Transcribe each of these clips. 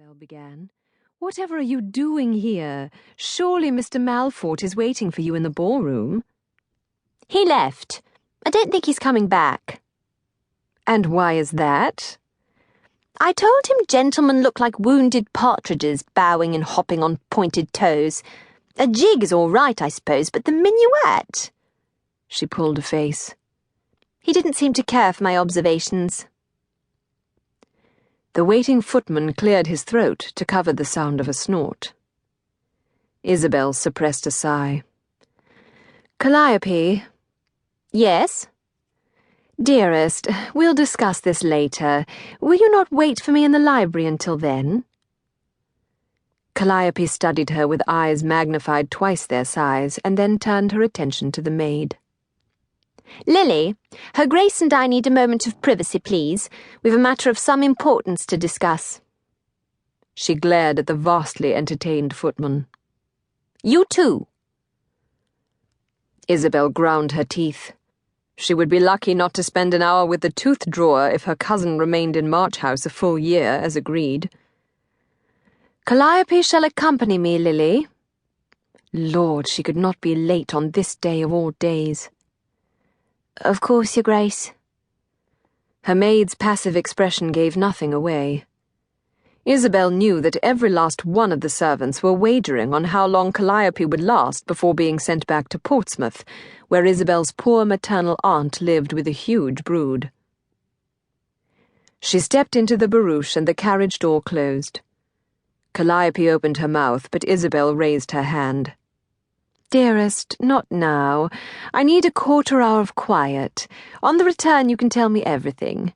Isabelle began. "Whatever are you doing here? Surely Mr. Malfort is waiting for you in the ballroom." "He left. I don't think he's coming back." "And why is that?" "I told him gentlemen look like wounded partridges bowing and hopping on pointed toes. A jig is all right, I suppose, but the minuet—" She pulled a face. He didn't seem to care for my observations. The waiting footman cleared his throat to cover the sound of a snort. Isabelle suppressed a sigh. "Calliope." "Yes?" "Dearest, we'll discuss this later. Will you not wait for me in the library until then?" Calliope studied her with eyes magnified twice their size, and then turned her attention to the maid. "Lily, Her Grace and I need a moment of privacy, please. We've a matter of some importance to discuss." She glared at the vastly entertained footman. "You too." Isabelle ground her teeth. She would be lucky not to spend an hour with the tooth drawer if her cousin remained in March House a full year, as agreed. "Calliope shall accompany me, Lily." Lord, she could not be late on this day of all days. "Of course, Your Grace." Her maid's passive expression gave nothing away. Isabelle knew that every last one of the servants were wagering on how long Calliope would last before being sent back to Portsmouth, where Isabelle's poor maternal aunt lived with a huge brood. She stepped into the barouche and the carriage door closed. Calliope opened her mouth, but Isabelle raised her hand. "Dearest, not now. I need a quarter-hour of quiet. On the return you can tell me everything."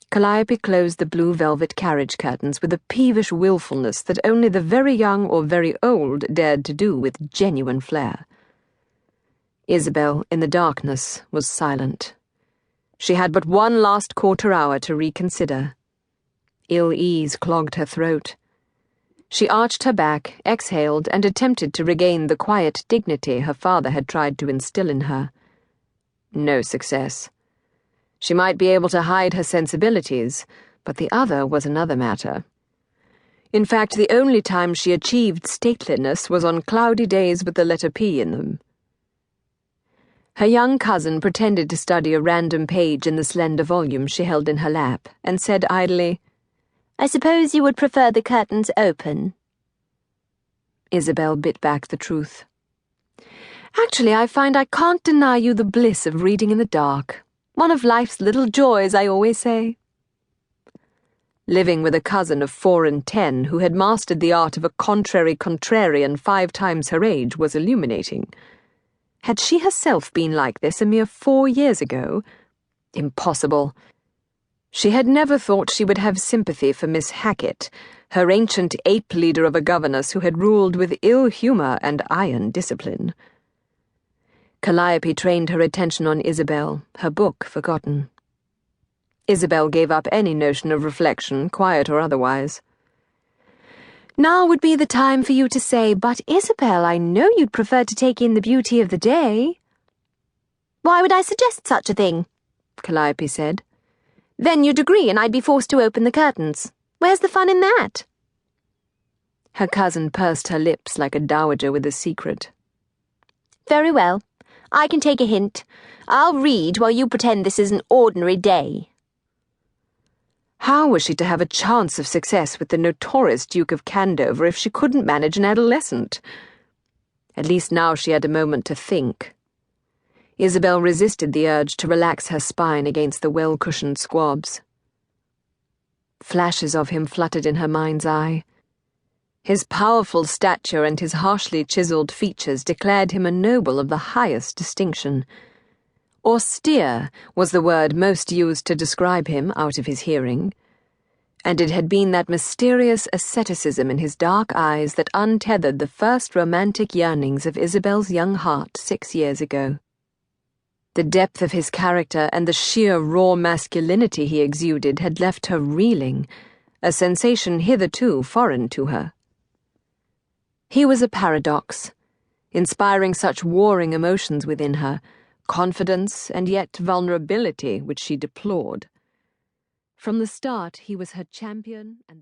Calliope closed the blue velvet carriage curtains with a peevish willfulness that only the very young or very old dared to do with genuine flair. Isabelle, in the darkness, was silent. She had but one last quarter-hour to reconsider. Ill-ease clogged her throat. She arched her back, exhaled, and attempted to regain the quiet dignity her father had tried to instill in her. No success. She might be able to hide her sensibilities, but the other was another matter. In fact, the only time she achieved stateliness was on cloudy days with the letter P in them. Her young cousin pretended to study a random page in the slender volume she held in her lap, and said idly, "I suppose you would prefer the curtains open?" Isabelle bit back the truth. "Actually, I find I can't deny you the bliss of reading in the dark. One of life's little joys, I always say." Living with a cousin of 4 and 10 who had mastered the art of a contrary contrarian 5 times her age was illuminating. Had she herself been like this a mere 4 years ago? Impossible. She had never thought she would have sympathy for Miss Hackett, her ancient ape leader of a governess who had ruled with ill humor and iron discipline. Calliope trained her attention on Isabelle, her book forgotten. Isabelle gave up any notion of reflection, quiet or otherwise. "Now would be the time for you to say, 'But Isabelle, I know you'd prefer to take in the beauty of the day.'" "Why would I suggest such a thing?" Calliope said. "Then you'd agree and I'd be forced to open the curtains. Where's the fun in that?" Her cousin pursed her lips like a dowager with a secret. "Very well. I can take a hint. I'll read while you pretend this is an ordinary day." How was she to have a chance of success with the notorious Duke of Candover if she couldn't manage an adolescent? At least now she had a moment to think. Isabelle resisted the urge to relax her spine against the well-cushioned squabs. Flashes of him fluttered in her mind's eye. His powerful stature and his harshly chiseled features declared him a noble of the highest distinction. Austere was the word most used to describe him out of his hearing, and it had been that mysterious asceticism in his dark eyes that untethered the first romantic yearnings of Isabelle's young heart 6 years ago. The depth of his character and the sheer raw masculinity he exuded had left her reeling, a sensation hitherto foreign to her. He was a paradox, inspiring such warring emotions within her, confidence and yet vulnerability which she deplored. From the start, he was her champion and the